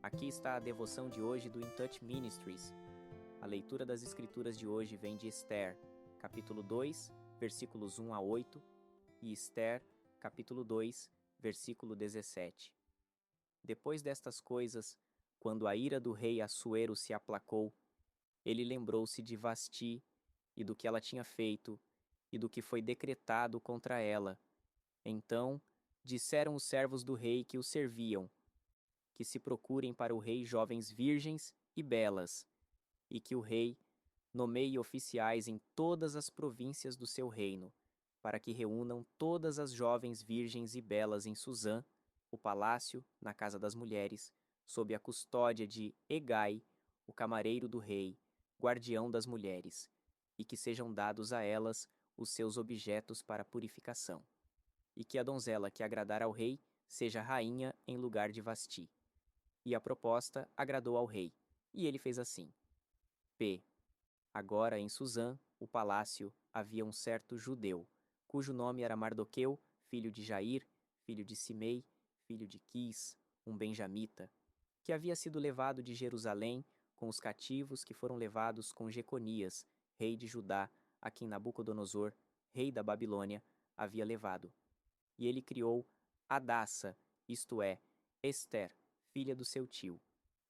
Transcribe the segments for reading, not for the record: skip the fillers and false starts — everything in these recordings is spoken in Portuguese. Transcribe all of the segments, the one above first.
Aqui está a devoção de hoje do In Touch Ministries. A leitura das escrituras de hoje vem de Esther, capítulo 2, versículos 1 a 8, e Esther, capítulo 2, versículo 17. Depois destas coisas, quando a ira do rei Assuero se aplacou, ele lembrou-se de Vasti e do que ela tinha feito e do que foi decretado contra ela. Então, disseram os servos do rei que o serviam, que se procurem para o rei jovens virgens e belas, e que o rei nomeie oficiais em todas as províncias do seu reino, para que reúnam todas as jovens virgens e belas em Suzã, o palácio, na casa das mulheres, sob a custódia de Hegai, o camareiro do rei, guardião das mulheres, e que sejam dados a elas os seus objetos para purificação, e que a donzela que agradar ao rei seja rainha em lugar de Vasti. E a proposta agradou ao rei, e ele fez assim. P. Agora em Suzã, o palácio, havia um certo judeu, cujo nome era Mardoqueu, filho de Jair, filho de Simei, filho de Quis, um benjamita, que havia sido levado de Jerusalém com os cativos que foram levados com Jeconias, rei de Judá, a quem Nabucodonosor, rei da Babilônia, havia levado. E ele criou Hadassa, isto é, Ester, filha do seu tio,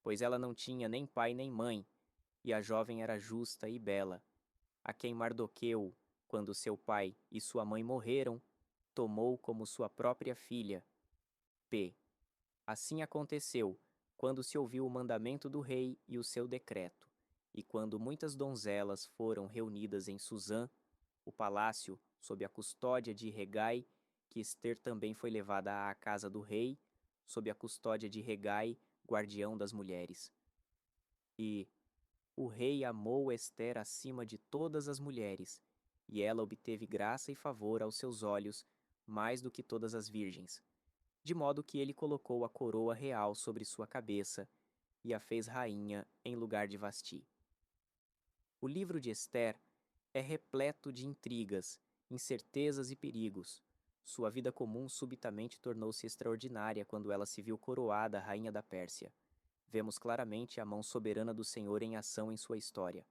pois ela não tinha nem pai nem mãe, e a jovem era justa e bela, a quem Mardoqueu, quando seu pai e sua mãe morreram, tomou como sua própria filha. P. Assim aconteceu, quando se ouviu o mandamento do rei e o seu decreto, e quando muitas donzelas foram reunidas em Suzã, o palácio, sob a custódia de Hegai, que Ester também foi levada à casa do rei, sob a custódia de Hegai, guardião das mulheres. E o rei amou Ester acima de todas as mulheres, e ela obteve graça e favor aos seus olhos, mais do que todas as virgens, de modo que ele colocou a coroa real sobre sua cabeça e a fez rainha em lugar de Vasti. O livro de Ester é repleto de intrigas, incertezas e perigos. Sua vida comum subitamente tornou-se extraordinária quando ela se viu coroada rainha da Pérsia. Vemos claramente a mão soberana do Senhor em ação em sua história.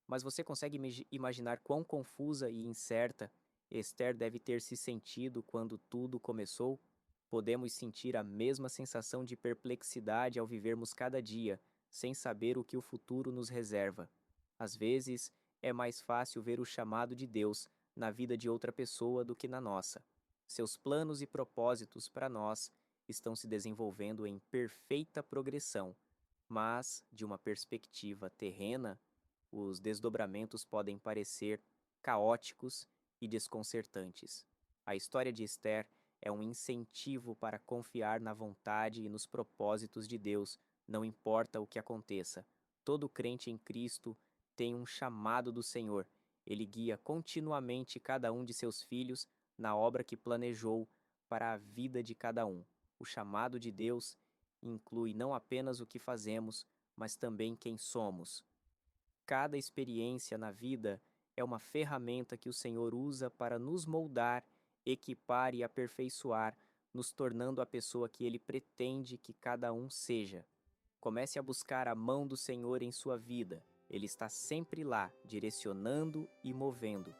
Mas você consegue imaginar quão confusa e incerta Ester deve ter se sentido quando tudo começou? Podemos sentir a mesma sensação de perplexidade ao vivermos cada dia, sem saber o que o futuro nos reserva. Às vezes, é mais fácil ver o chamado de Deus na vida de outra pessoa do que na nossa. Seus planos e propósitos para nós estão se desenvolvendo em perfeita progressão, mas, de uma perspectiva terrena, os desdobramentos podem parecer caóticos e desconcertantes. A história de Ester é um incentivo para confiar na vontade e nos propósitos de Deus, não importa o que aconteça. Todo crente em Cristo tem um chamado do Senhor. Ele guia continuamente cada um de seus filhos na obra que planejou para a vida de cada um. O chamado de Deus inclui não apenas o que fazemos, mas também quem somos. Cada experiência na vida é uma ferramenta que o Senhor usa para nos moldar, equipar e aperfeiçoar, nos tornando a pessoa que Ele pretende que cada um seja. Comece a buscar a mão do Senhor em sua vida. Ele está sempre lá, direcionando e movendo.